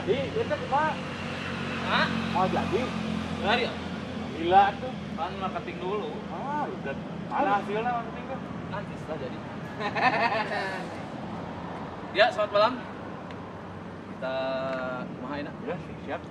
jadi, itu Pak. Hah? Mau jadi? Jadi Gila tuh. kan marketing dulu. Udah. Ada hasilnya marketing kan? Nanti setelah jadi. Ya, selamat malam. Kita kumaha enak. Ya, siap.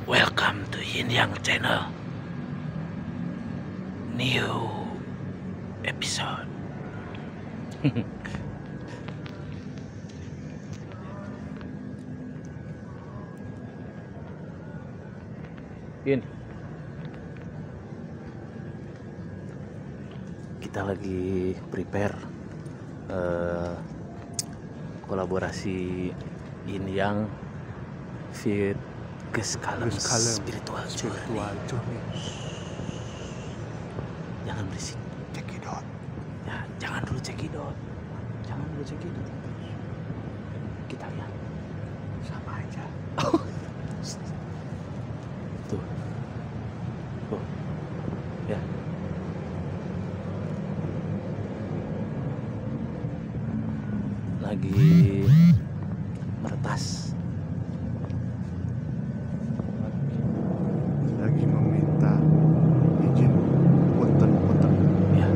Welcome to Yin Yang Channel. New episode. Yin, Kita lagi prepare kolaborasi Yin Yang fit Geskalem spiritual journey. Jangan berisik. cekidot. Ya, jangan dulu cekidot. Kita lihat. Sama aja. Tuh. Ya. Lagi meretas. Lagi meminta izin punten. Ya.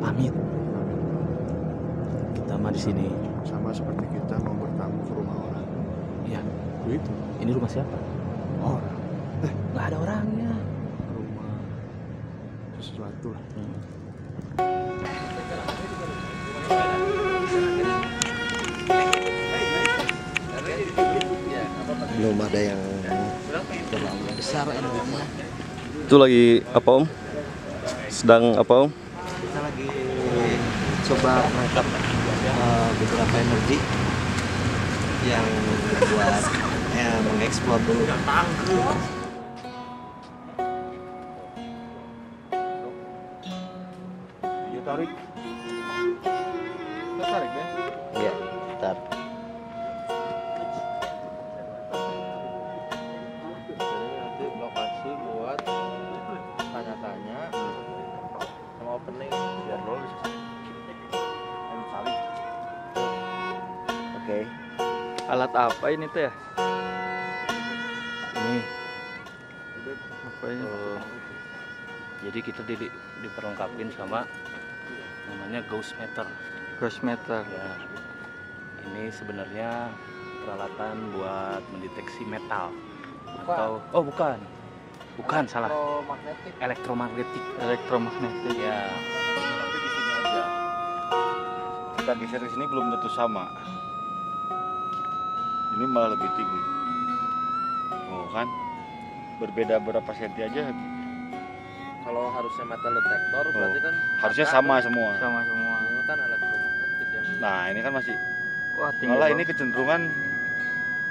Pamit. Kita mah di sini. Sama seperti kita mau bertamu ke rumah orang. Ya. Begitu. Ini rumah siapa? Orang. Nggak ada orangnya. Rumah sesuatu lah. Belum ada yang terlalu besar endingnya. Itu lagi apa Om? Sedang apa Om? Kita lagi coba menangkap beberapa energi yang buat mengeksplor dulu. Dia tarik. Tarik ya. Iya, ntar. Nanti lokasi buat tanya-tanya sama opening biar lo bisa saling. Oke. Alat apa ini teh? Jadi kita diperlengkapin sama namanya ghost meter. Ghost meter. Ya, ini sebenarnya peralatan buat mendeteksi metal atau bukan salah, elektromagnetik. Ya. Tapi di sini aja. Kita geser ke sini belum tentu sama. Ini malah lebih tinggi. Oh kan, berbeda berapa senti aja. Kalau harusnya metal detektor berarti kan Harusnya mata sama kan, semua. Sama semua. Ini kan elektromagnetik yang Nah ini kan masih. Wah, tinggi Malah ini banget. kecenderungan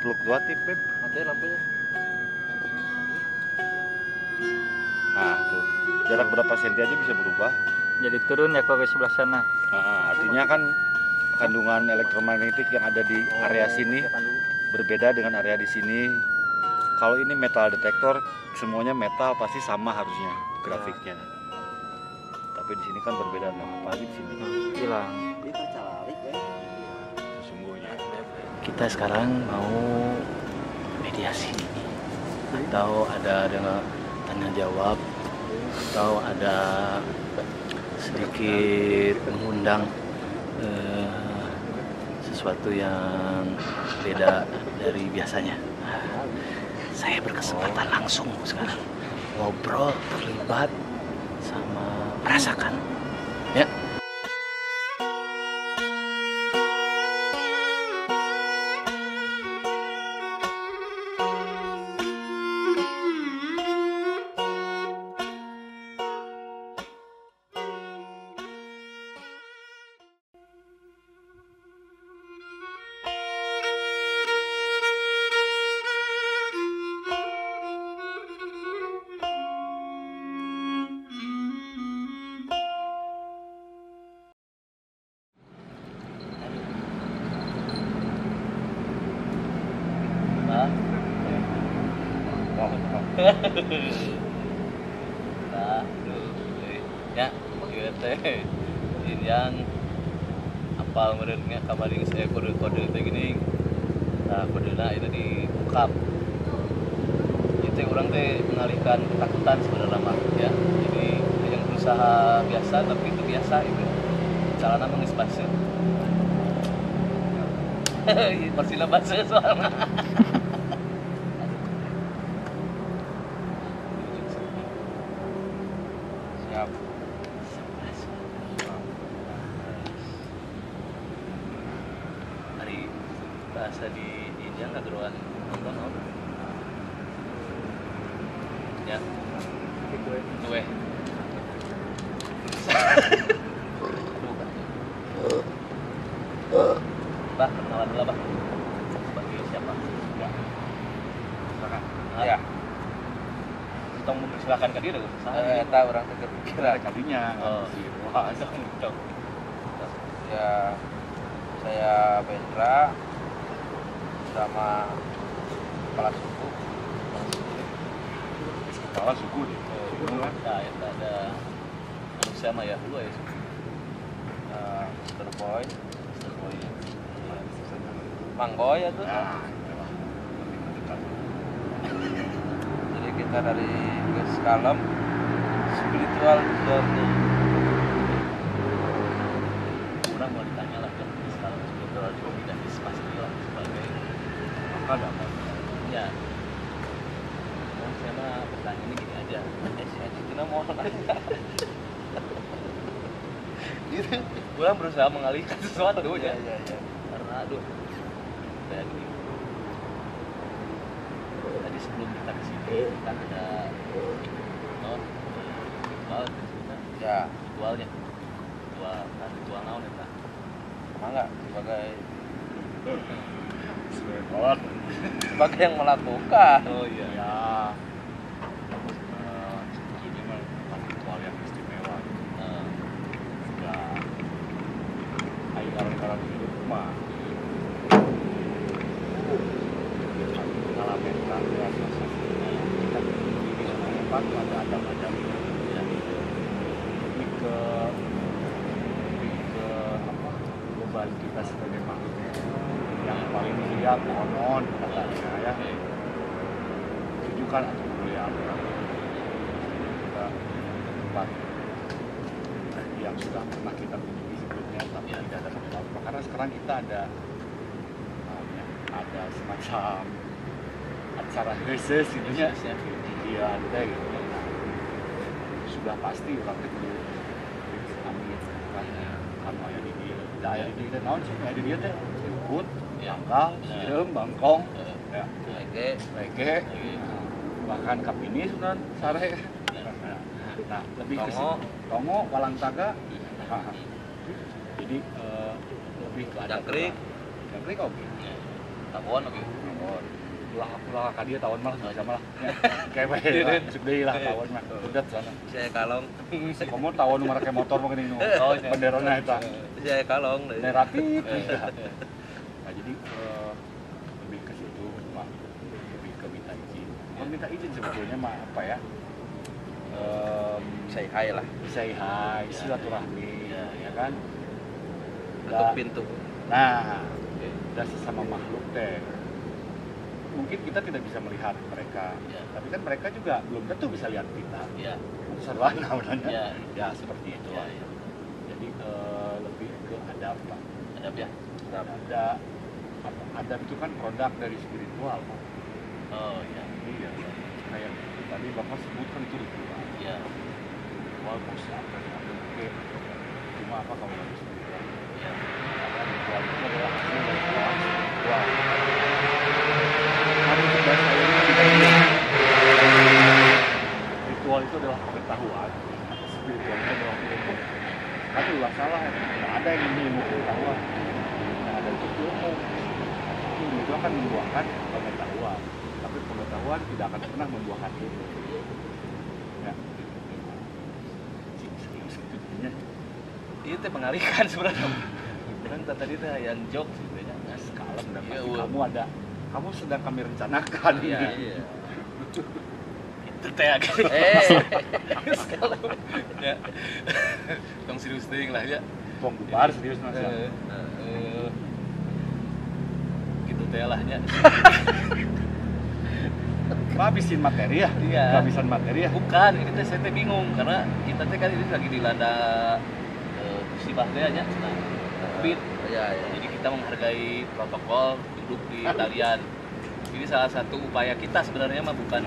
fluktuatif, Beb. mati lampunya. Nah tuh, jarak berapa senti aja bisa berubah. Jadi turun ya kalau ke sebelah sana. Artinya kan kandungan elektromagnetik yang ada di area sini berbeda dengan area di sini. Kalau ini metal detektor, semuanya metal pasti sama harusnya grafiknya. Tapi di sini kan berbeda, nah apalagi di sini. Hilang. Sesungguhnya. Kita sekarang mau mediasi atau ada dengan tanya jawab atau ada sedikit mengundang sesuatu yang beda dari biasanya. Saya berkesempatan langsung sekarang ngobrol, terlibat, sama merasakan. Ya. Nah, ya, kita teh yang apal merenya kamaring saya kode-kode teh gini. Nah, kodenya itu diungkap. Itu orang teh mengalihkan ketakutan sebenarnya mah ya. Jadi yang berusaha biasa tapi itu biasa itu. Caranya mengisbase. Pasti bahasa soalnya. Siap. Hari bahasa di India nggak geruan nonton apa? Ya. Gue. Bah, perkenalan dulu, Bah. Sebagai siapa? Ya. Silakan. Ya. Tong mempersilakan ke dia dong. Eta orang teh kepikiran. Kadinya. Oh, wah, dong. Ya, saya Bendra sama kepala suku. Kepala suku deh. Nah, itu ada manusia mah ya dulu ya. Mr. Boy, Mr. Boy. Manggoy ya tuh. Nah, Jadi kita dari Ges Kalem Spiritual Journey. Orang mau ditanya lah kan sekarang spiritual journey dan pasti lah sebagai ada ya. Saya mah bertanya ini gini aja. Kita mau nanya. Orang berusaha mengalihkan sesuatu ya. Karena aduh kayak gini. Tadi sebelum kita kesini kan ada ritual Ya, ritualnya ritual naon ya Pak? mangga sebagai Sholat. yang melakukan. Oh iya. Ya. Ini mah ritual yang istimewa. Ya. Ayo kalau hidup mah. Ngalamin kreasi kita di tempat ada macam ya. Lebih ke apa? Beban kita sebagai makhluk yang paling siap mohon katanya ya. Tujukan atau mulia tempat yang sudah pernah kita kunjungi sebelumnya tapi tidak ada apa-apa karena sekarang kita ada semacam acara khusus gitu ya dia ada gitu nah, sudah pasti orang itu amit kan aya di dia da aya di dia naon sih aya di dia teh ikut tanggal sireum bangkong ya lege bahkan kapini sudah sare nah lebih ke tongo walang taga jadi lebih ke ada jangkrik oke Tawon oke. Ulah ka dieu tawon mah bisa mah kayak bae masuk deui lah tawon mah udah sana Saya kalong. kamu tawon nu make motor mah geuning nu benderona eta Saya kalong deui. relatif nah jadi lebih ke situ Pak lebih ke minta izin sebetulnya mah apa ya Say hi lah. say hi silaturahmi ya kan Ketuk pintu. nah dan sesama makhluk teh mungkin kita tidak bisa melihat mereka tapi kan mereka juga belum tentu bisa lihat kita sarwana sebenarnya ya seperti itu jadi lebih ke adab Pak Adab ya. Adab itu kan produk dari spiritual Pak Oh iya. iya kayak tadi Bapak sebutkan itu ritual ritual persiapan oke cuma apa kalau dari spiritual ritual itu adalah hasil dari ritual harus bahasa ini ritual itu adalah pengetahuan spiritual itu adalah ilmu tapi ulah salah tidak ada yang ilmu pengetahuan tidak ada itu ilmu itu akan membuahkan pengetahuan tapi pengetahuan tidak akan pernah membuahkan ilmu ya serius sebetulnya Itu teh pengalikan sebenarnya. Kan tadi teh yang joke sebenarnya. kalem dan pasti kamu sedang kami rencanakan Iya. Itu teh agak. Ya. Tong serius teuing lah ya. Pong bubar serius mas Gitu teh lah nya. habisin materi ya? Iya. Habisan materi ya? Bukan, ini teh saya teh bingung karena kita teh kan ini lagi dilanda musibah teh nya. Nah, Covid. Jadi kita menghargai protokol duduk di talian. Ini salah satu upaya kita sebenarnya mah bukan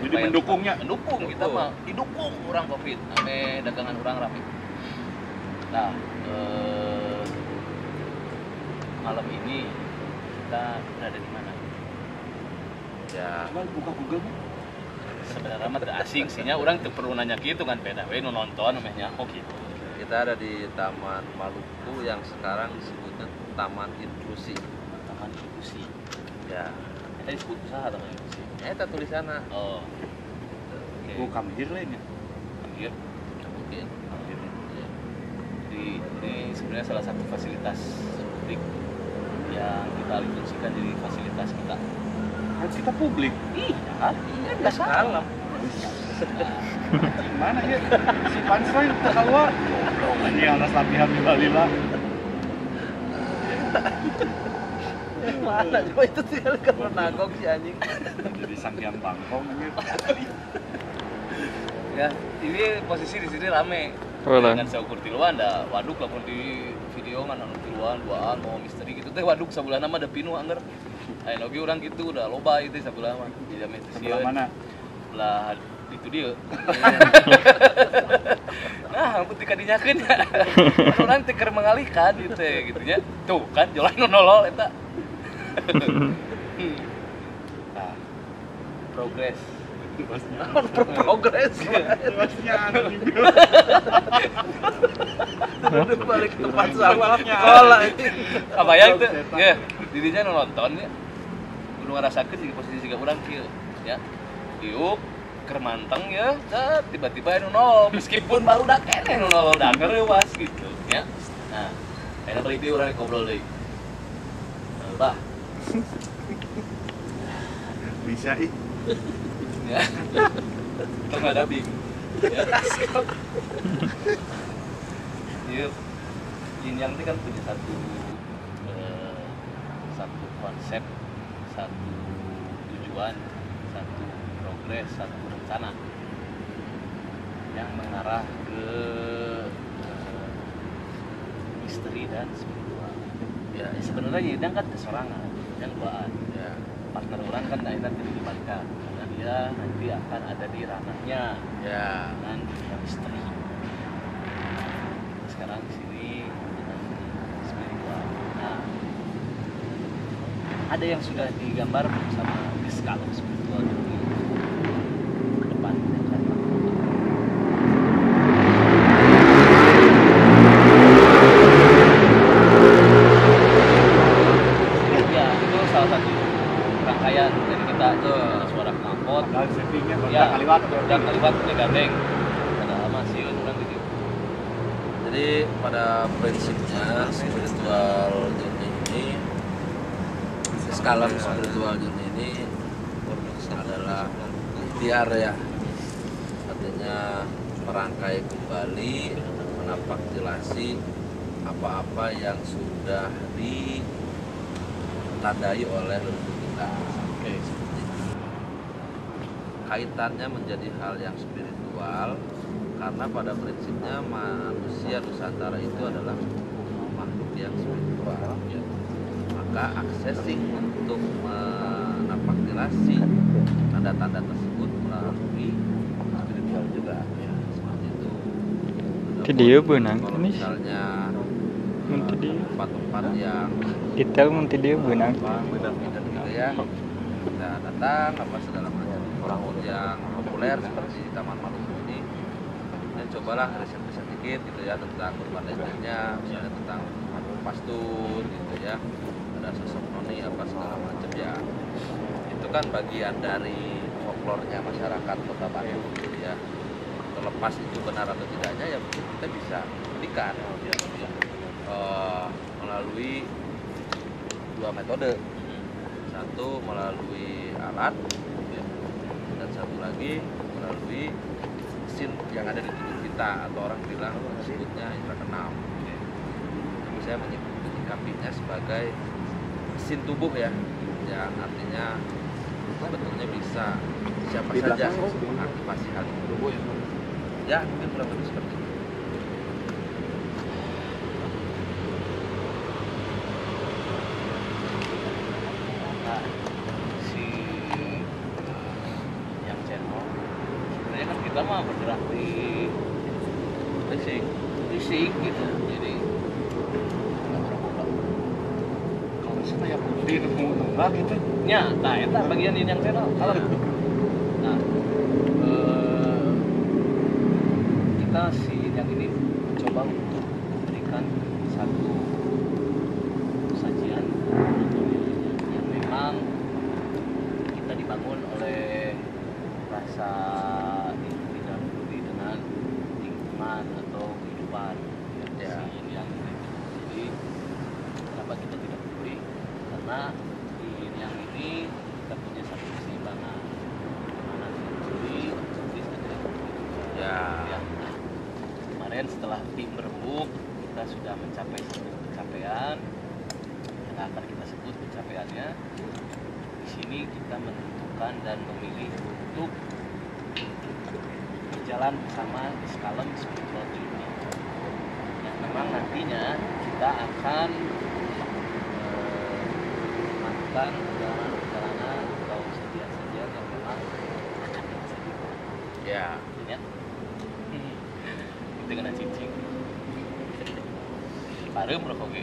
Jadi mendukungnya? Mendukung kita mah didukung orang Covid. Ame dagangan orang rame. Nah, malam ini kita berada di mana? Ya, Coba buka Google Bu. sebenarnya mah teu asing sihnya orang teu perlu nanya gitu kan beda we nu nonton namanya oh gitu. Kita ada di Taman Maluku yang sekarang disebutnya Taman Inklusi. Taman Inklusi. Ya, Kita disebut usaha Taman Inklusi. eta tulisanna. Oh. Oke. Bu kamjir lainnya. Anjir. Mungkin. Ya. Jadi ini sebenarnya salah satu fasilitas publik yang kita alih fungsikan jadi fasilitas kita. Kan kita publik. Iya, nggak salah. Gimana ya? Si Pansoy udah keluar. Ini alas latihan di Balila. Mana coba itu sih kalau nagok si anjing. Jadi Sanghyang Bangkong gitu. Ya, ini posisi di sini rame. Ulang. Dengan saya ukur tiluan, ada waduk lah pun di video kan anu tiluan, duaan, mau misteri gitu teh waduk sebelah nama ada pinu anggar. Ayo lagi orang gitu udah loba itu sebelah mah. Di jamin Sebelah mana? Sebelah itu dia. Nah, ampun tika dinyakeun ya. Orang teh keur mengalihkan gitu nya. Tuh kan jalan nu nolol eta. Nah, progres. Bosnya. Progres. Bosnya anu juga. Udah balik ke tempat sama sekolah. Apa ya itu? Ya, dirinya nu nonton ya. Kudu ngarasakeun di posisi siga urang kieu, ya. Diuk keur manteng ya, tiba-tiba anu nol meskipun baru udah kene anu nol udah ngeurewas gitu, ya. Nah, enak balik deui urang ngobrol deui. Bah, Bisa ih. ya. Kita nggak ada bing. Ya. Iya, Yin Yang itu kan punya satu konsep, satu tujuan, satu progres, satu rencana. yang mengarah ke misteri dan spiritual. Ya sebenarnya Yidang kan kesorangan, yang duaan. Ya. Partner orang kan akhirnya tidak dibalikan karena dia nanti akan ada di ranahnya Ya. dengan misteri. Sekarang di sini dengan spiritual. Nah, ada yang sudah digambar sama skala spiritual ini ke depan yang akan ya itu salah satu rangkaian dari kita ada suara knalpot Padahal settingnya ya kaliwat. udah kaliwat udah gandeng ada masih orang gitu. Jadi pada prinsipnya spiritual journey ini, skala spiritual journey ini adalah ikhtiar ya, artinya merangkai kembali, menapak jelasi apa-apa yang sudah ditandai oleh leluhur kita. Oke. Seperti itu. Kaitannya menjadi hal yang spiritual karena pada prinsipnya manusia Nusantara itu adalah makhluk yang spiritual. Ya. Maka accessing untuk menapak jelasi tanda-tanda tersebut melalui spiritual juga. Ya, seperti itu. Ti dieu beunang Kalau ini. misalnya Mun ti dieu. tempat-tempat yang Detail mun ti dieu beunang. beda-beda gitu ya, kita datang apa segala macam orang yang populer seperti di Taman Maluku ini, dan cobalah riset-riset dikit gitu ya tentang urban legend-nya, misalnya tentang pastur gitu ya, ada sosok noni apa segala macam ya, itu kan bagian dari folklornya masyarakat Kota Bandung gitu ya. Terlepas itu benar atau tidaknya ya mungkin kita bisa buktikan ya, melalui dua metode, satu melalui alat ya, dan satu lagi melalui mesin yang ada di tubuh kita atau orang bilang disebutnya indra keenam. Tapi saya menyikapinya sebagai mesin tubuh ya, yang artinya sebetulnya bisa siapa saja mengaktifasi hal itu. Ya mungkin kurang lebih seperti itu. Nah, si yang channel sebenarnya kan kita mah bergerak di fisik gitu, jadi nggak berapa. Kalau sana ya putih nunggu gitu. Ya, nah itu bagian ini yang channel. Kalau nah kita si yang ini mencoba untuk memberikan satu sajian yang memang kita dibangun oleh rasa tidak peduli dengan lingkungan atau kehidupan Ya. si yang ini. Jadi kenapa kita tidak peduli? Karena di yang ini kita punya satu keseimbangan. Mana tidak peduli, otomatis ada yang peduli. Ya. Ya. Nah, kemarin setelah tim berembuk kita sudah mencapai satu pencapaian yang akan kita sebut pencapaiannya. Di sini kita menentukan dan memilih untuk berjalan bersama di skala spiritual journey yang memang nantinya kita akan melakukan perjalanan atau sajian-sajian yang memang akan kita sajikan. Ya. Ya. Itu kena cincin. Parem rokok ge.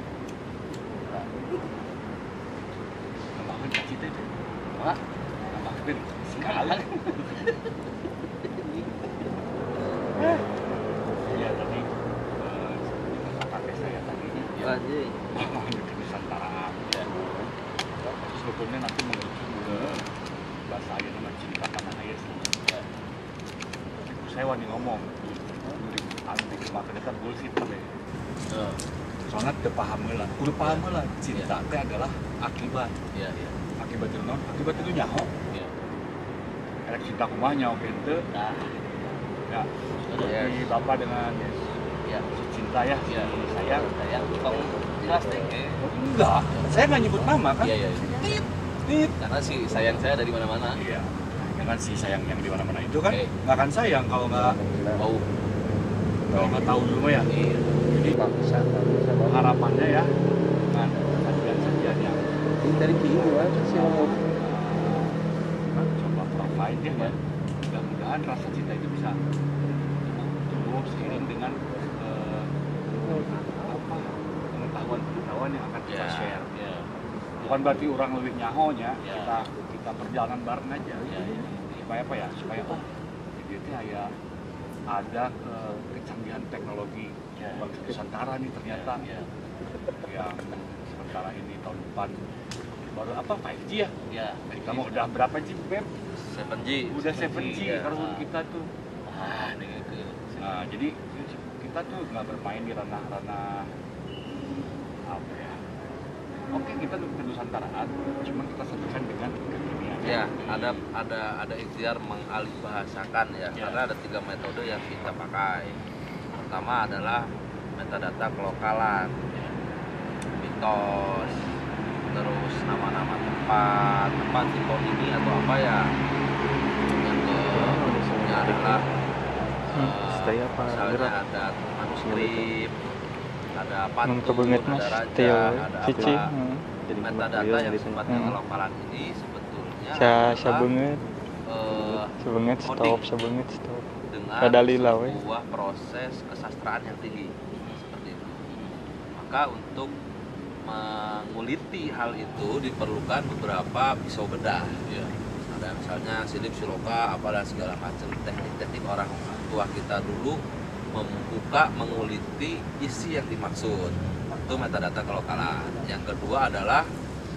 Nambahin cita itu. Mak, Nambahin sekarang. Iya tadi kata saya tadi Lagi. di Nusantara. Ya. Sebetulnya nanti menuju ke bahasa ayah nama cinta tanah air. Ya. Saya wani ngomong anti kemakan kan bullshit tapi soalnya udah paham lah cinta itu adalah akibat Iya, iya. akibat itu non akibat itu nyaho Iya. karena cinta kumah nyaho gitu Nah, ya Yes. seperti bapak dengan ya. si cinta ya Iya. sayang Sayang, kong jelas deh. oh, enggak saya nggak nyebut nama kan Iya, iya. Tit. Karena si sayang saya dari mana-mana. Iya kan Jangan sih sayang yang di mana-mana itu kan Oke. nggak akan sayang kalau nggak tahu dulu ya. Iya. Jadi Bisa bawa. harapannya ya dengan sajian-sajian yang Dari Ciu aja sih ngomong. coba provide ya. Mudah-mudahan rasa cinta itu bisa tumbuh seiring dengan pengetahuan yang akan kita Ya. share. Ya. Bukan berarti orang lebih nyahonya, Ya. kita perjalanan bareng aja. Ya, ya. Supaya apa ya? Supaya dia tuh kayak ada kecanggihan teknologi Ya. bangsa Nusantara nih ternyata Ya. yang sementara ini tahun depan baru apa 5G ya? Ya. Kamu udah berapa G, Beb? 7G. Udah 7G ya. kalau kita tuh. Ah, nih ke. Nah, jadi kita tuh nggak bermain di ranah-ranah apa ya? Oke, kita kenusantaraan, cuma kita satukan dengan kekinian. Ya, ada ikhtiar mengalihbahasakan ya, karena ada 3 metode yang kita pakai. Pertama adalah metadata kelokalan, mitos, terus nama-nama tempat ini atau apa ya. Yang kedua adalah stay apa misalnya gerak ada manuskrip, ada pantun, kebenget mas ada Teo raja, ada cici apa. Metadata yang sifatnya kelokalan ini sebetulnya sa banget coding stop dengan Ada lila, we. sebuah proses kesastraan yang tinggi seperti itu. Maka untuk menguliti hal itu diperlukan beberapa pisau bedah. Ya. Ada misalnya silip siloka, apa dan segala macam teknik-teknik orang tua kita dulu membuka, menguliti isi yang dimaksud. Itu metadata kelokalan. Yang kedua adalah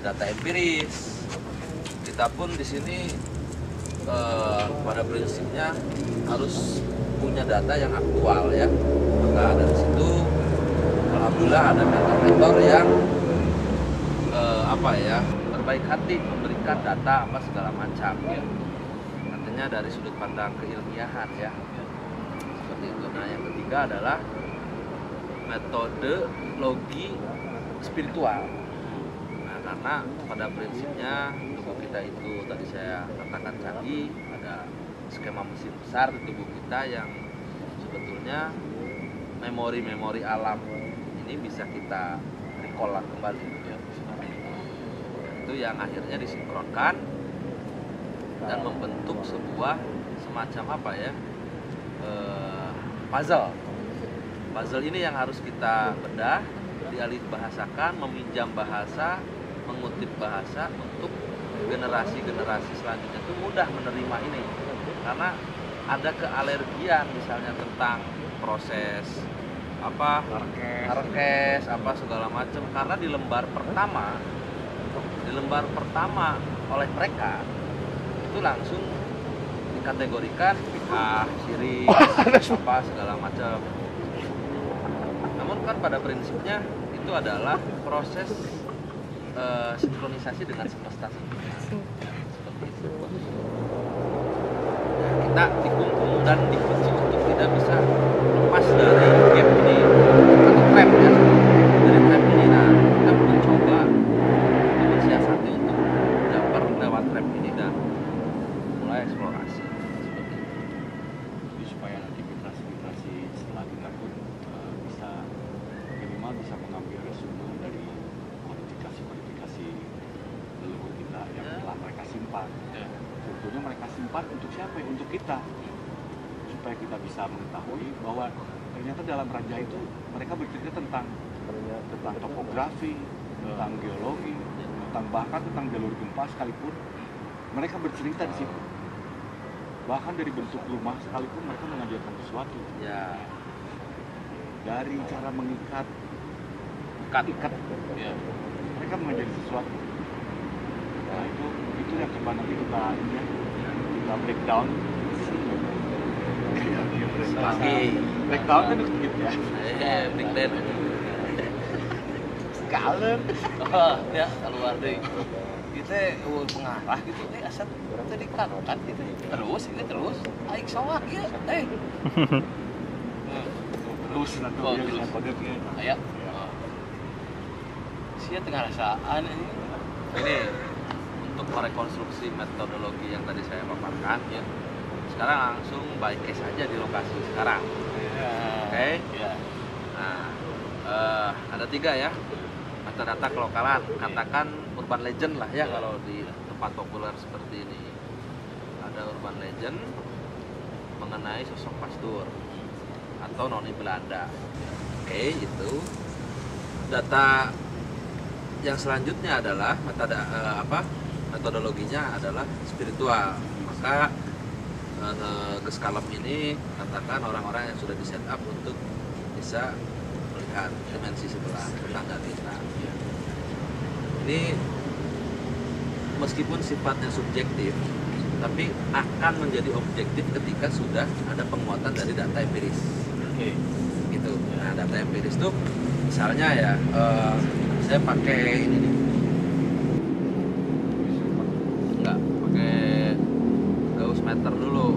data empiris. Kita pun di sini pada prinsipnya harus punya data yang aktual ya. Maka dari situ alhamdulillah ada mentor yang berbaik hati memberikan data apa segala macam ya. Nantinya dari sudut pandang keilmiahan ya. Seperti itu. Nah, yang ketiga adalah metode logi spiritual. Nah, karena pada prinsipnya tubuh kita itu tadi saya katakan canggih, ada skema mesin besar di tubuh kita yang sebetulnya memori-memori alam ini bisa kita recall kembali ya. Itu yang akhirnya disinkronkan dan membentuk sebuah semacam apa ya, puzzle ini yang harus kita bedah, dialih bahasakan, meminjam bahasa, mengutip bahasa untuk generasi-generasi selanjutnya itu mudah menerima ini. Karena ada kealergian misalnya tentang proses apa harkes apa segala macam, karena di lembar pertama oleh mereka itu langsung dikategorikan sirik apa segala macam. Namun kan pada prinsipnya itu adalah proses sinkronisasi dengan semesta seperti itu. Nah, kita dikungkung dan dikunci untuk tidak bisa lepas dari gap ini atau trap ya, dari trap ini. Nah, kita mencoba mensiasati untuk dapat lewat trap ini dan mulai eksplorasi seperti itu. Jadi supaya nanti generasi setelah kita pun bisa minimal bisa mengambil resume dari kualifikasi leluhur kita yang telah mereka simpan. Sebetulnya mereka simpan untuk siapa? Untuk kita, supaya kita bisa mengetahui bahwa ternyata dalam raja itu mereka bercerita tentang topografi, tentang geologi, bahkan tentang jalur gempa sekalipun mereka bercerita di situ. Bahkan dari bentuk rumah sekalipun mereka mengajarkan sesuatu. Ya, Dari cara mengikat ikat ya, mereka mengajari sesuatu. Nah itu yang coba nanti kita breakdown. Breakdown kan gitu ya. breakdown. Sekalen. Oh, ya keluar deh. Kita pengarah gitu nih asal kita dikatakan gitu. Terus aik sawah ya. Terus nanti Oh, dia terus. dengan kodenya. Aya. Sia tengah rasaan ini. Ini untuk merekonstruksi metodologi yang tadi saya paparkan ya. Sekarang langsung by case aja di lokasi sekarang. Oke. Ya. Nah, ada 3 ya data-data kelokalan, katakan urban legend lah ya kalau di tempat populer seperti ini. Ada urban legend mengenai sosok pastor atau noni Belanda. Oke, itu. Data yang selanjutnya adalah metodologinya adalah spiritual. Maka geskalem ini katakan orang-orang yang sudah di set up untuk bisa melihat dimensi sebelah tetangga kita. Ini meskipun sifatnya subjektif, tapi akan menjadi objektif ketika sudah ada penguatan dari data empiris. Oke. Gitu. Nah, data empiris itu misalnya ya, saya pakai ini nih. Enggak, pakai Gauss meter dulu.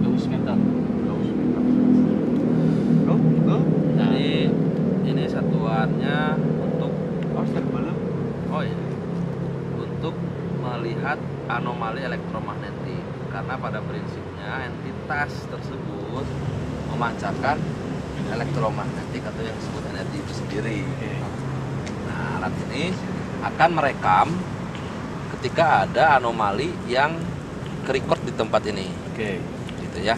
Gauss meter. Jadi ini satuannya untuk untuk melihat anomali elektromagnetik, karena pada prinsipnya entitas tersebut memancarkan elektromagnetik atau yang disebut energi itu sendiri. Nah, alat ini akan merekam ketika ada anomali yang ke-record di tempat ini. Oke. Gitu ya.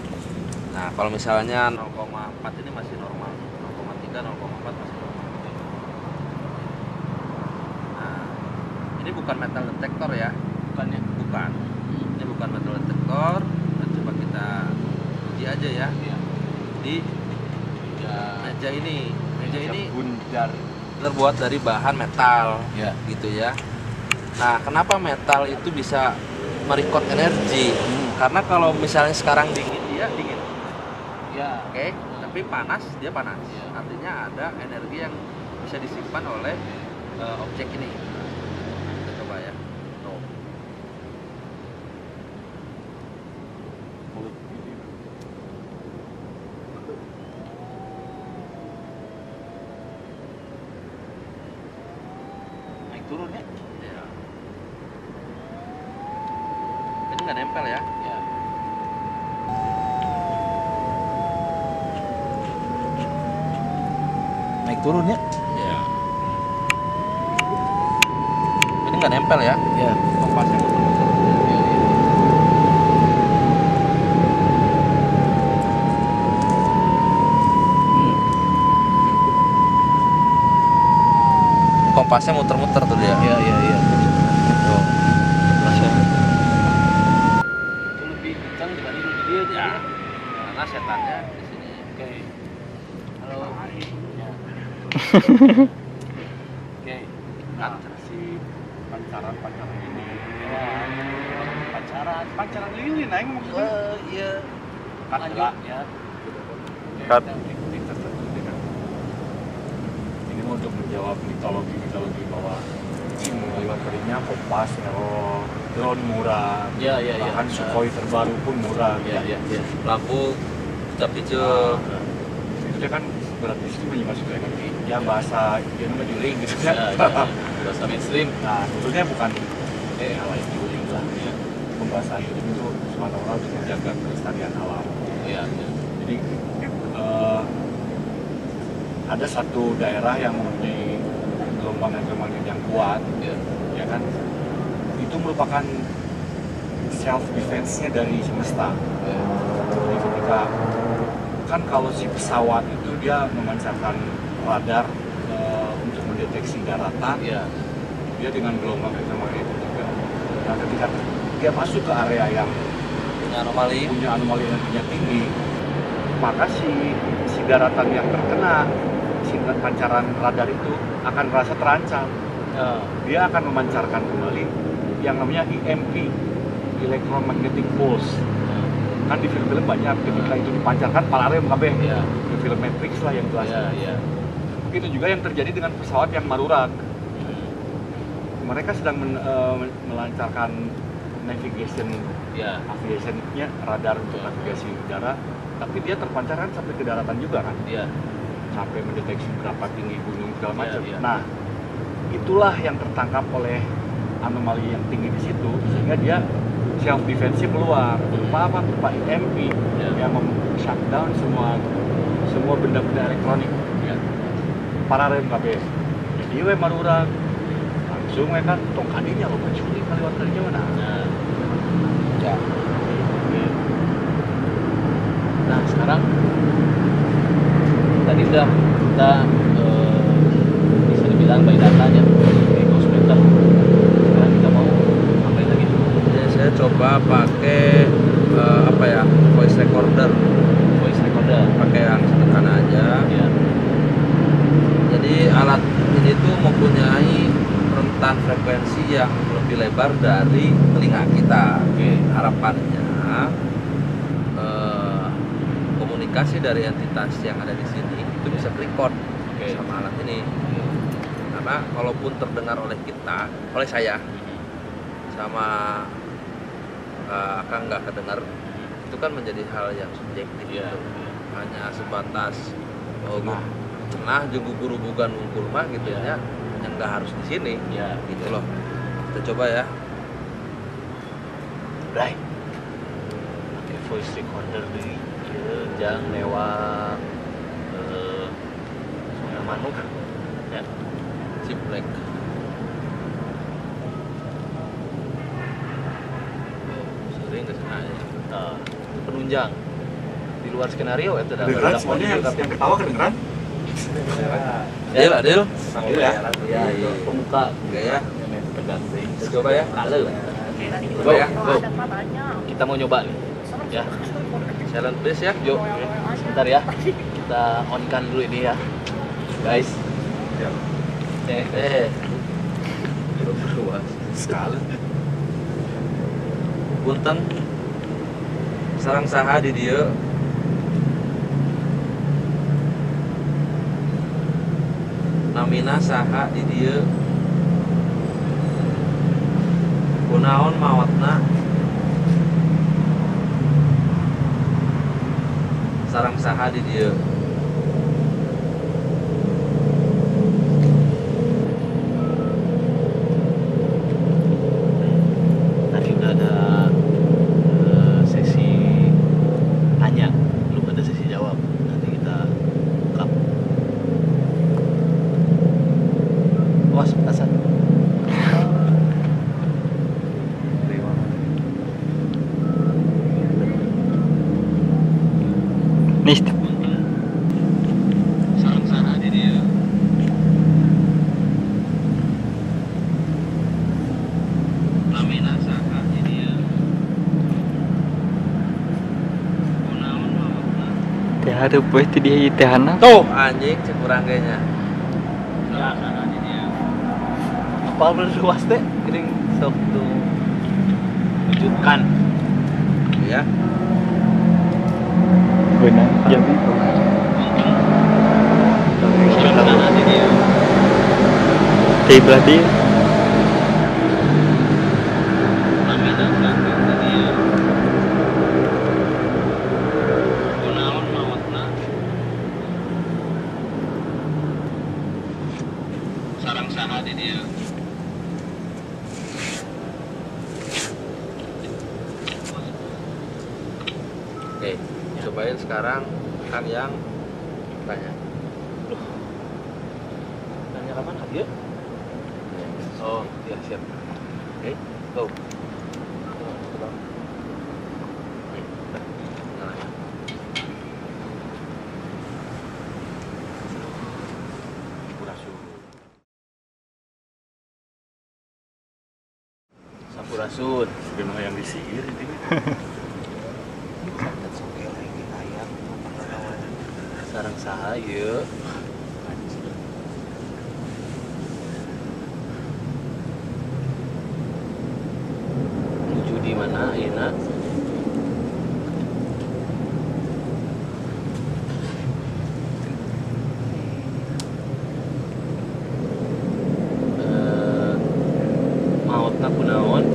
Nah, kalau misalnya 0,4 ini masih normal, 0,3, 0,4 masih normal. Nah, ini bukan metal detektor ya, Bukannya. bukan. Ini bukan metal detektor. Dan coba kita uji aja ya. Iya. Di Ya. meja ini. Meja ini bundar. terbuat dari bahan metal, Ya. gitu ya. Nah, kenapa metal itu bisa merecord energi? Karena kalau misalnya sekarang dingin, dia dingin. Ya. Oke, tapi panas dia panas. Iya. Artinya ada energi yang bisa disimpan oleh objek ini. Kita coba ya. Tuh. Naik turun ya. Ya. Ini nggak nempel ya. Ya. Naik turun ya. Ya. Ini nggak nempel ya. Ya. Kompasnya muter-muter. Kompasnya muter-muter tuh dia. Iya, iya, iya. Tuh. Itu lebih kencang dibanding di dia Ya. Karena setannya di sini. Oke. Halo. Ya. Oke. Kan. Si pancaran ini Ya. pancaran lilin aing maksudnya Iya. Lanjut ya. Cut. ini mau untuk menjawab mitologi bahwa lewat keringnya kompas drone murah, Ya, ya, ya. bahkan Sukhoi terbaru pun murah. Ya, ya, ya. Lampu cap hijau. Itu dia kan berarti itu masuk ke energi ya, bahasa dia nama juling gitu Ya, kan. ya. Bahasa mainstream. Nah sebetulnya bukan hal lain juling lah ya. Pembahasan juling itu suatu orang untuk menjaga kelestarian alam. Ya, ya. Jadi ada satu daerah yang mempunyai gelombang elektromagnetik yang kuat, Ya. ya kan? Itu merupakan self defense-nya dari semesta. Ya. Jadi ketika kan kalau si pesawat itu dia memancarkan radar untuk mendeteksi daratan, Ya. dia dengan gelombang elektromagnetik juga. Nah ketika dia masuk ke area yang Punya anomali. punya anomali energinya tinggi, maka si daratan yang terkena si pancaran radar itu akan merasa terancam. Ya. Dia akan memancarkan kembali yang namanya EMP, electromagnetic pulse. Kan di film-film banyak ketika itu dipancarkan palarnya kabeh. Ya. Di film Matrix lah yang jelas. Ya, ya. Begitu juga yang terjadi dengan pesawat yang maruran. Mereka sedang melancarkan navigation Ya. aviation-nya, radar untuk navigasi udara, tapi dia terpancarkan sampai ke daratan juga kan, Ya. sampai mendeteksi berapa tinggi gunung segala macam. Iya. Nah, itulah yang tertangkap oleh anomali yang tinggi di situ sehingga dia self defense keluar berupa apa? Berupa EMP yang shutdown semua benda-benda elektronik paralel kabeh. Jadi we marurang langsung we kan tong kadinya lo mencuri kaliwat kadinya mana. Ya. Nah sekarang tadi udah kita bisa dibilang by datanya di ghost meter. Sekarang kita mau ngapain lagi? Ya, saya coba pakai apa ya, voice recorder pakai yang sederhana aja Ya. jadi alat ini tuh mempunyai rentan frekuensi yang lebih lebar dari telinga kita. Harapannya komunikasi dari entitas yang ada di sini itu bisa record sama alat ini. Karena kalaupun terdengar oleh kita, oleh saya sama akan nggak kedengar, itu kan menjadi hal yang subjektif gitu. Hanya sebatas nah jeung guru bukan ngumpul mah gitu ya, yang nggak harus di sini gitu loh. Kita coba ya. Right. Pakai voice recorder di jang lewat Sungai Manuk ya. Ciplek. Sering ke sana ya. Penunjang di luar skenario itu dah. Kedengeran semuanya yang ketawa kedengeran? Adil. Ya, pemuka Enggak ya. tergantung. Coba ya. Coba ya. Go. Kita mau nyoba nih. Ya. Silent please ya. Yuk. Sebentar ya. Kita on-kan dulu ini ya. Guys. Sekali. Punten. Sarang saha di dieu. Namina saha di dieu. Kunaon maotna. Sarang saha di dieu. Tadi udah ada sesi tanya, belum ada sesi jawab. Nanti kita buka. Was petasan. Nih, Sarang sana di dia. Namina saha di dia. Kunaon maotna. teh hareup we ti dieu tehana. Tuh anjing cek urang kayaknya. Sarang sana di dia. Apa bener luas teh? Geuning sok tuh wujudkan. Ya. Beunang jadi. Sarang sana di dia. Teh berarti Namina saha di dia. Kunaon maotna. Sarang saha di dia. Oke, cobain sekarang kan yang tanya. Tanya kapan? Ayo. Oh, ya siap. Oke, go. Sampurasun. Gimana yang disihir ini? Sarang saha ieu? Menuju di mana ayeuna? Maotna kunaon?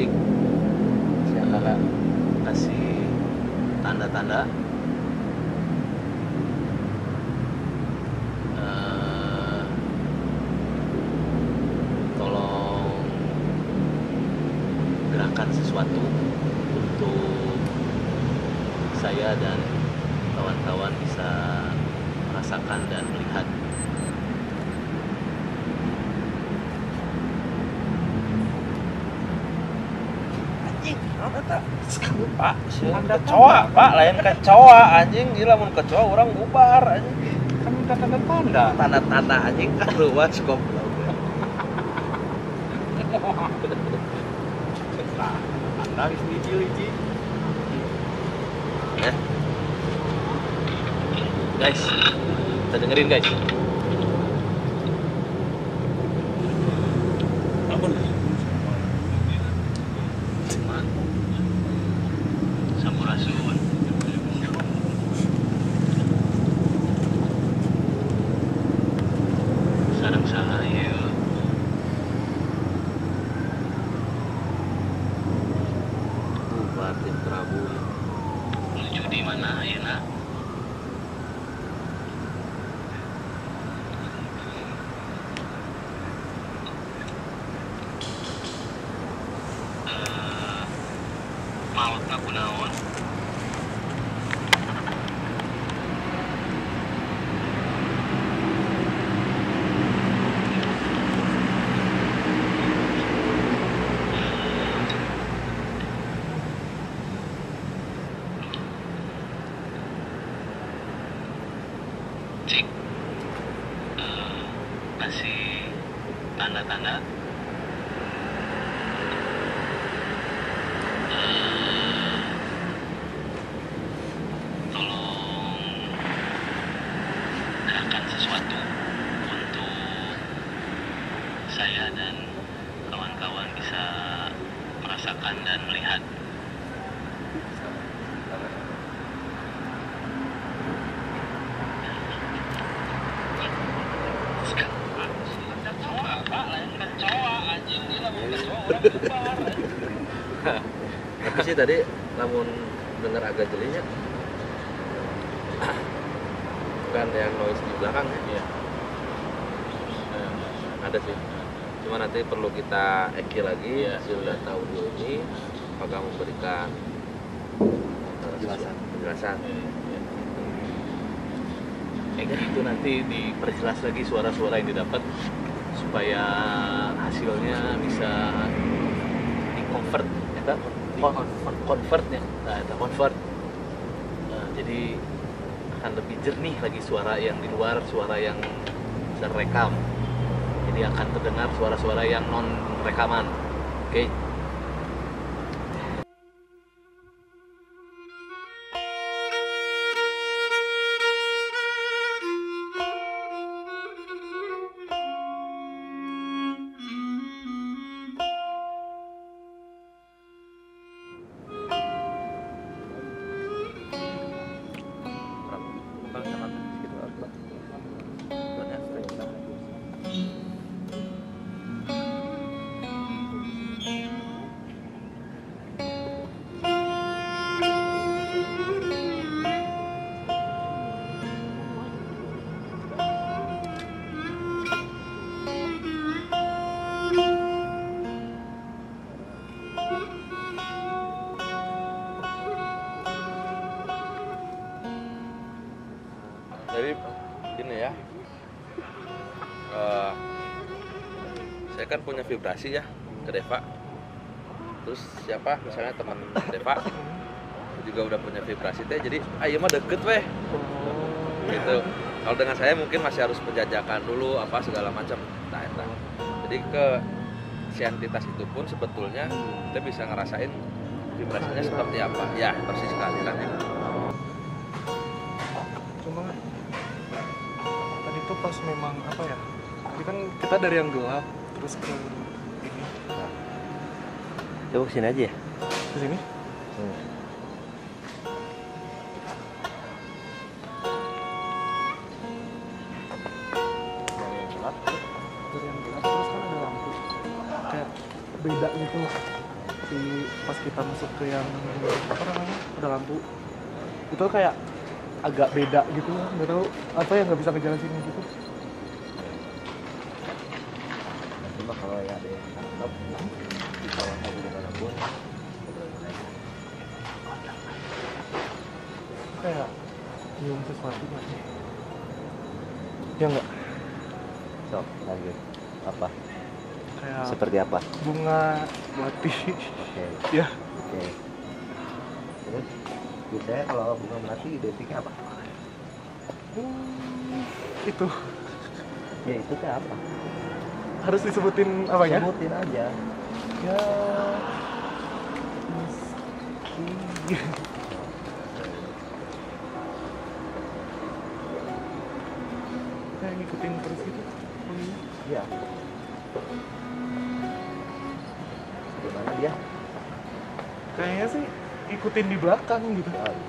cik siapa kasih tanda-tanda tolong gerakan sesuatu untuk saya dan kawan-kawan bisa merasakan dan melihat. Pak, kecoa, Pak, lain kecoa anjing, gila mun kecoa orang bubar anjing. Kan minta tanda-tanda. Tanda-tanda anjing keluar goblok. Tanda liji-liji. Guys, kita dengerin guys. Sampurasun. Sarang sahaya. Batin Prabu. Menuju di mana ya nak? Maut aku naon? Cik, kasih tanda-tanda. Tolong gerakan sesuatu untuk saya dan kawan-kawan bisa merasakan dan melihat. Tapi sih tadi namun dengar agak jelinya. Bukan yang noise di belakang ya. Iya. Ada sih. Cuma nanti perlu kita eki lagi Iya. hasil data audio ini apakah memberikan penjelasan. Itu nanti diperjelas lagi suara-suara yang didapat supaya hasilnya bisa di-convert ya, convertnya. Nah, itu convert. Nah, jadi akan lebih jernih lagi suara yang di luar, suara yang terekam. Jadi akan terdengar suara-suara yang non rekaman. Oke. Jadi gini ya, saya kan punya vibrasi ya ke Deva. Terus siapa misalnya teman Deva juga udah punya vibrasi teh, jadi ayo mah deket weh gitu. Kalau dengan saya mungkin masih harus penjajakan dulu apa segala macam. Nah, jadi ke si entitas itu pun sebetulnya kita bisa ngerasain vibrasinya seperti apa. Ya persis sekali kan ya. Cuma tadi tuh pas memang apa ya? Tadi kan kita dari yang gelap terus ke ini. Coba kesini aja ya. Ke sini? Dari yang gelap terus kan ada lampu. Kayak beda gitu. pas kita masuk ke yang apa namanya ada lampu itu kayak agak beda gitu, nggak tahu apa yang nggak bisa ngejelasin gitu. Cuma kalau ya ada yang tangkap di kawasan dimanapun Kayak nyium sesuatu nggak sih? Ya nggak? sok lanjut apa Kayak seperti apa? bunga melati. Oke. Ya, Oke. Terus biasanya kalau bunga melati identiknya apa? itu Ya itu teh apa? harus disebutin apa ya? Sebutin aja. Ya, meski kayak ngikutin terus gitu. Iya. Gimana dia? Kayaknya sih ikutin di belakang gitu. Oh, iya.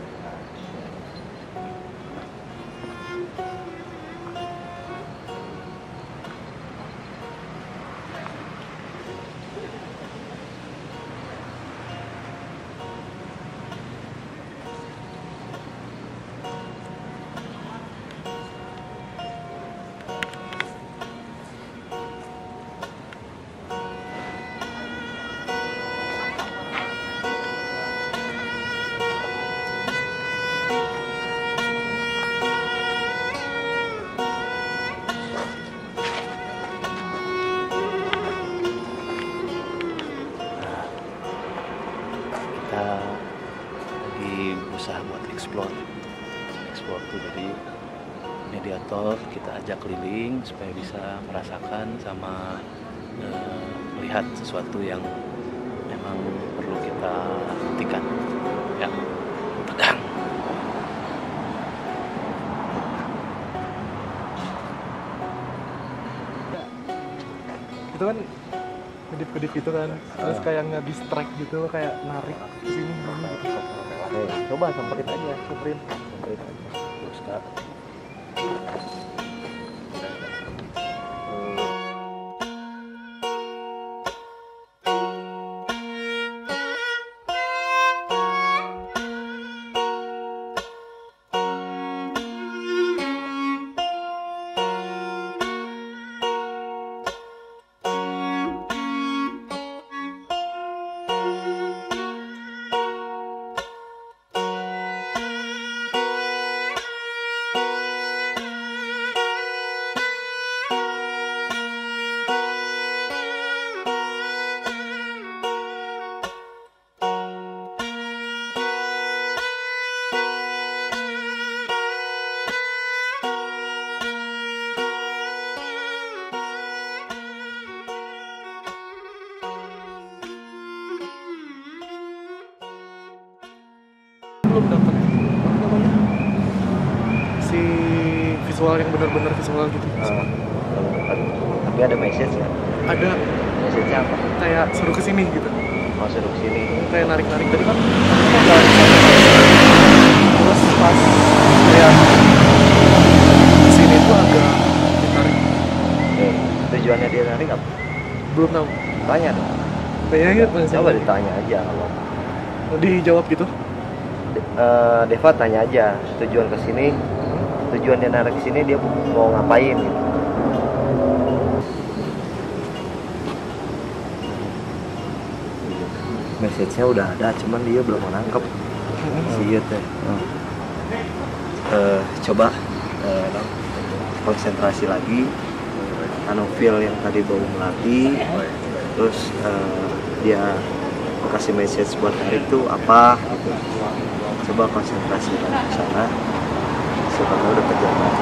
Kita lagi berusaha buat explore tuh, jadi mediator kita ajak keliling supaya bisa merasakan sama melihat sesuatu yang memang perlu kita buktikan ya. Pegang. Itu kan kedip-kedip itu kan, terus kayak nge-distract gitu, kayak narik ke sini gitu. Oke, coba samperin aja, samperin aja. Terus Kak. Belum dapat apa namanya si visual yang benar-benar visual gitu. Tapi ada message kan? Ada Message-nya apa? kayak suruh ke sini gitu, Oh, suruh kesini. kayak narik-narik tadi kan. Terus pas kayak sini tuh agak ditarik. Oke, tujuannya dia narik apa? Belum tahu. Tanya dong. Kayaknya Coba ditanya aja kalau dijawab gitu. Deva tanya aja tujuan ke sini, tujuan dia narik ke sini dia mau ngapain gitu. Message-nya udah ada, cuman dia belum mau nangkep. Si Yud teh. Coba Dong, konsentrasi lagi, feel yang tadi bau melati, terus dia kasih message buat narik tuh apa gitu. Coba konsentrasi lagi ke sana, siapa tahu dapat jawaban.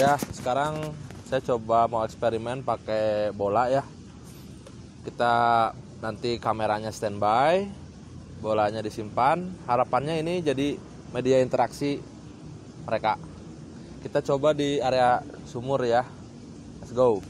Ya, sekarang saya coba mau eksperimen pakai bola ya. Kita nanti kameranya standby, bolanya disimpan. Harapannya ini jadi media interaksi mereka. Kita coba di area sumur ya. Let's go.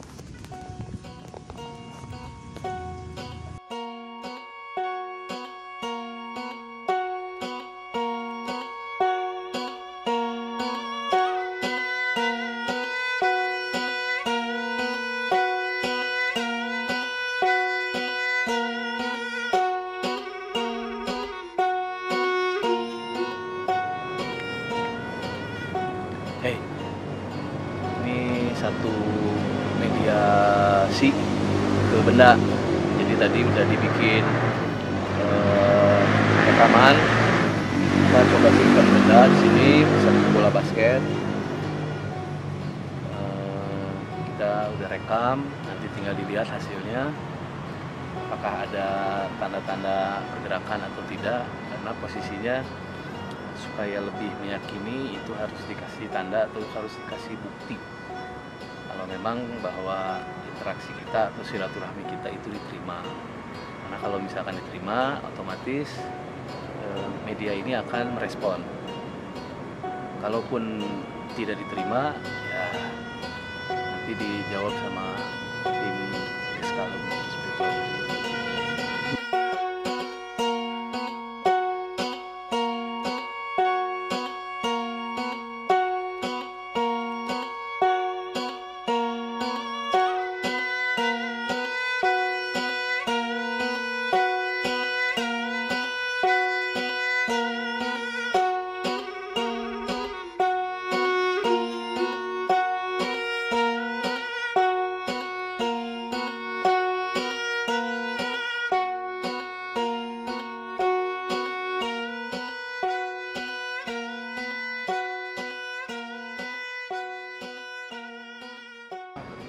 Hey, ini satu mediasi ke benda. Jadi tadi udah dibikin rekaman. Kita coba simpan benda di sini, satu bola basket. Kita udah rekam, nanti tinggal dilihat hasilnya. Apakah ada tanda-tanda pergerakan atau tidak? Karena posisinya supaya lebih meyakini itu harus dikasih tanda atau harus dikasih bukti kalau memang bahwa interaksi kita atau silaturahmi kita itu diterima. Karena kalau misalkan diterima, otomatis media ini akan merespon. Kalaupun tidak diterima, ya nanti dijawab sama tim Eskalum Spiritual.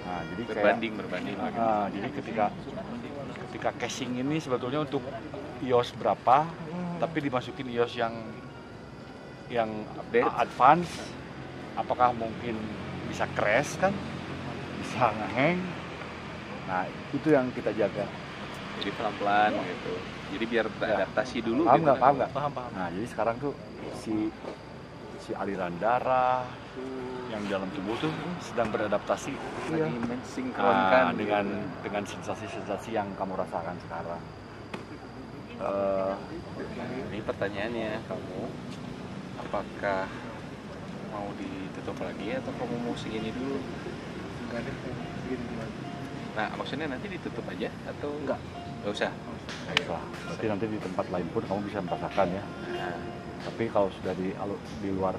Nah, jadi Berbanding. jadi ketika casing ini sebetulnya untuk iOS berapa, tapi dimasukin iOS yang advance, apakah mungkin bisa crash kan, bisa ngehang. Nah, itu yang kita jaga. Jadi pelan-pelan gitu. Jadi biar beradaptasi dulu. Paham gitu nggak? kan? Paham. Nah, jadi sekarang tuh si aliran darah yang dalam tubuh tuh sedang beradaptasi Lagi mensinkronkan dengan sensasi-sensasi yang kamu rasakan sekarang. Ini pertanyaannya, kamu apakah mau ditutup lagi atau kamu mau segini dulu? Nah, maksudnya nanti ditutup aja atau enggak? Enggak usah. Berarti nanti di tempat lain pun kamu bisa merasakan ya. Nah, Tapi kalau sudah di luar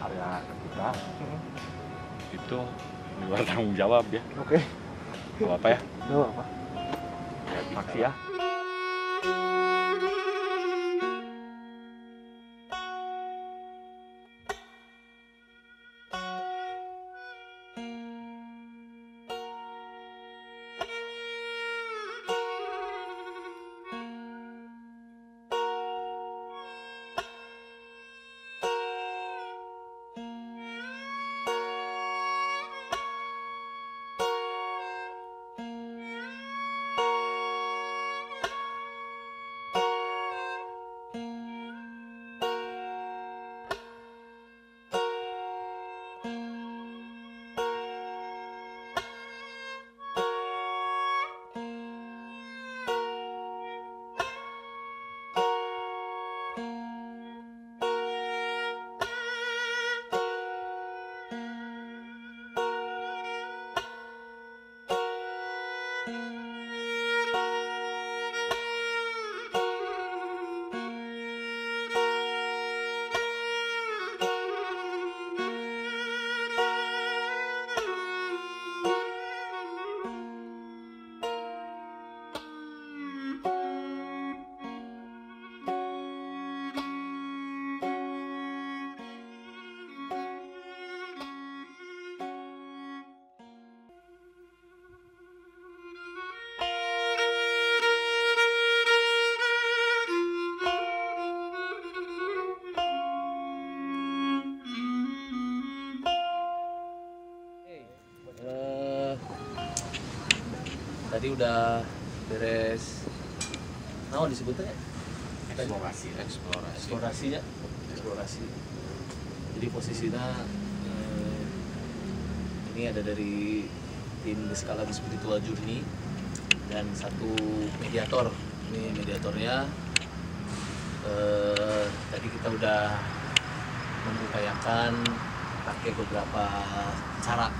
area kita, itu di luar tanggung jawab ya. Oke. Gak apa ya? Nggak apa. Aksi ya. tadi udah beres. Nah, disebutnya eksplorasi. Jadi posisinya ini ada dari tim Skala Spiritual Journey dan satu mediator. Ini mediatornya. Tadi kita udah mengupayakan pakai beberapa cara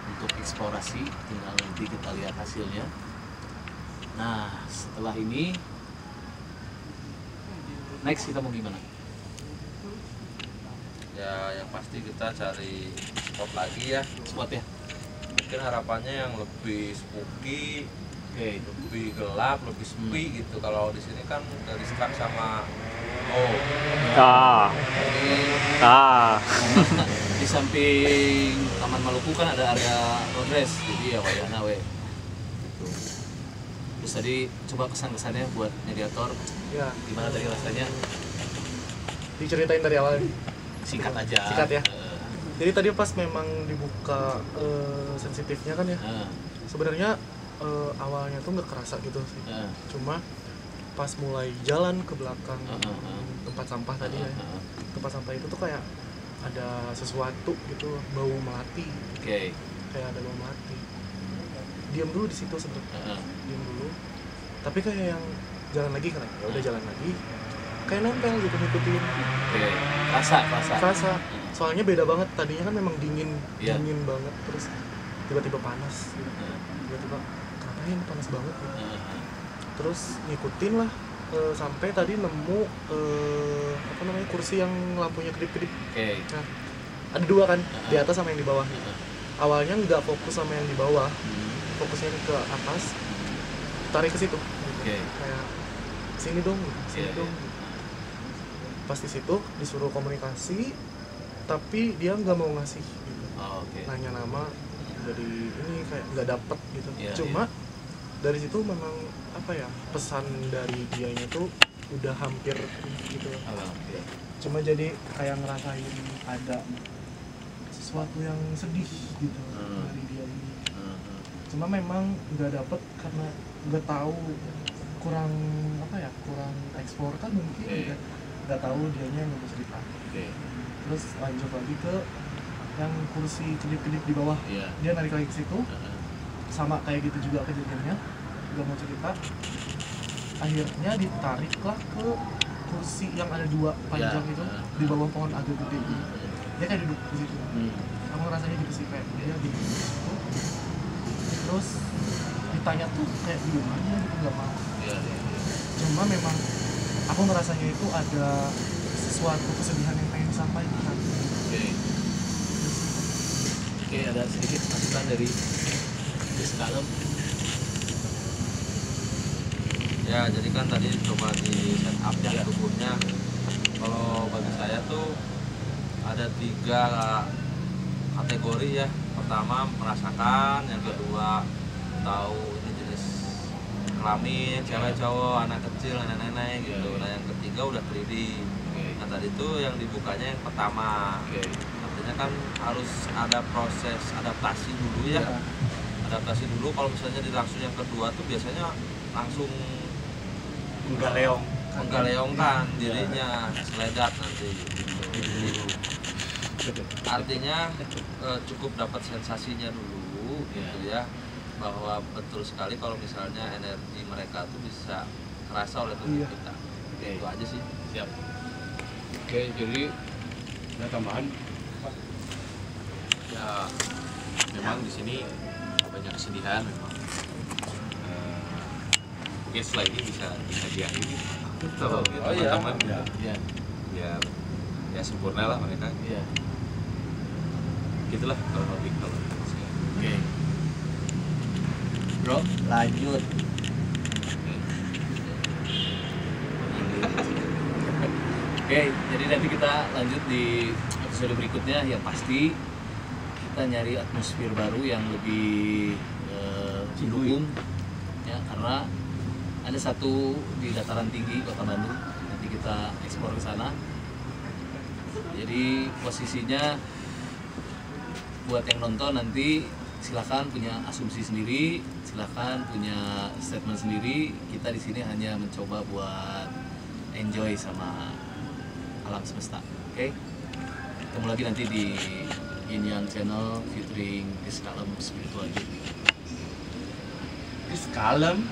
untuk eksplorasi, tinggal nanti kita lihat hasilnya. Nah, setelah ini next kita mau gimana? Ya yang pasti kita cari spot lagi ya. Spot ya? Mungkin harapannya yang lebih spooky, lebih gelap, lebih sepi gitu. Kalau di sini kan dari distract sama di samping Taman Maluku kan ada area roadrest, jadi ya wayana we. Gitu. Terus tadi coba kesan-kesannya buat mediator, Ya, gimana tadi rasanya? diceritain dari awal. Singkat aja. Singkat ya. Jadi tadi pas memang dibuka sensitifnya kan ya, sebenarnya awalnya tuh nggak kerasa gitu sih. Cuma pas mulai jalan ke belakang tempat sampah tadi ya, tempat sampah itu tuh kayak ada sesuatu gitu, bau melati. Kayak ada bau melati. Diam dulu di situ sebenarnya. Diam dulu. Tapi kayak yang jalan lagi kan, ya udah jalan lagi. Kayak nempel gitu, ngikutin. Rasa. Soalnya beda banget, tadinya kan memang dingin banget, terus tiba-tiba panas gitu. Tiba-tiba kenapa ini panas banget gitu. Terus ngikutin lah sampai tadi nemu kursi yang lampunya kedip-kedip. Nah, ada dua kan, di atas sama yang di bawah. Awalnya nggak fokus sama yang di bawah, fokusnya ke atas, tarik ke situ. Kayak sini dong. Pas di situ disuruh komunikasi, tapi dia nggak mau ngasih gitu. Nanya nama, jadi ini kayak nggak dapet gitu. Cuma dari situ memang pesan dari dianya tuh udah hampir gitu. Cuma jadi kayak ngerasain ada sesuatu yang sedih gitu dari dia ini. Cuma memang nggak dapet karena nggak tahu, kurang eksplor kan mungkin. Nggak tahu dianya nggak mau cerita. Terus lanjut lagi ke yang kursi kedip-kedip di bawah. Dia narik lagi ke situ, sama kayak gitu juga kejadiannya, nggak mau cerita. Akhirnya ditariklah ke kursi yang ada dua panjang itu di bawah pohon agak gede. Dia kayak duduk di situ. Aku ngerasanya gitu sih, kayak dia di situ. Terus ditanya tuh kayak diem aja gitu, nggak mau. Cuma memang aku ngerasanya itu ada sesuatu kesedihan yang pengen disampaikan. Oke, ada sedikit masukan dari Skala. Ya, jadi kan tadi coba di setup ya tubuhnya. Kalau bagi saya tuh ada 3 kategori ya. Pertama merasakan, yang kedua tahu ini jenis kelamin, cewek cowok, anak kecil, nenek-nenek gitu. Nah yang ketiga udah 3D. Nah tadi tuh yang dibukanya yang pertama. Artinya kan harus ada proses adaptasi dulu ya. Adaptasi dulu. Kalau misalnya langsung yang kedua tuh biasanya langsung menggaleongkan dirinya, seledat nanti gitu. Artinya cukup dapat sensasinya dulu gitu ya, bahwa betul sekali kalau misalnya energi mereka tuh bisa terasa oleh tubuh kita. Itu aja sih. Siap. Oke, jadi Ada tambahan? Ya, memang di sini banyak kesedihan memang. Mungkin setelah ini bisa diakhiri. Oh iya. Teman-teman ya sempurna lah mereka. Gitulah kalau lebih kalau. Oke. Bro, lanjut. Oke, jadi nanti kita lanjut di episode berikutnya. Yang pasti kita nyari atmosfer baru yang lebih mendukung ya, karena ada satu di dataran tinggi Kota Bandung. Nanti kita eksplor ke sana. Jadi posisinya buat yang nonton nanti Silahkan punya asumsi sendiri, silahkan punya statement sendiri. Kita di sini hanya mencoba buat enjoy sama alam semesta. Oke? Ketemu lagi nanti di Yin Yang Channel featuring Chris Kalem Spiritual. Chris Kalem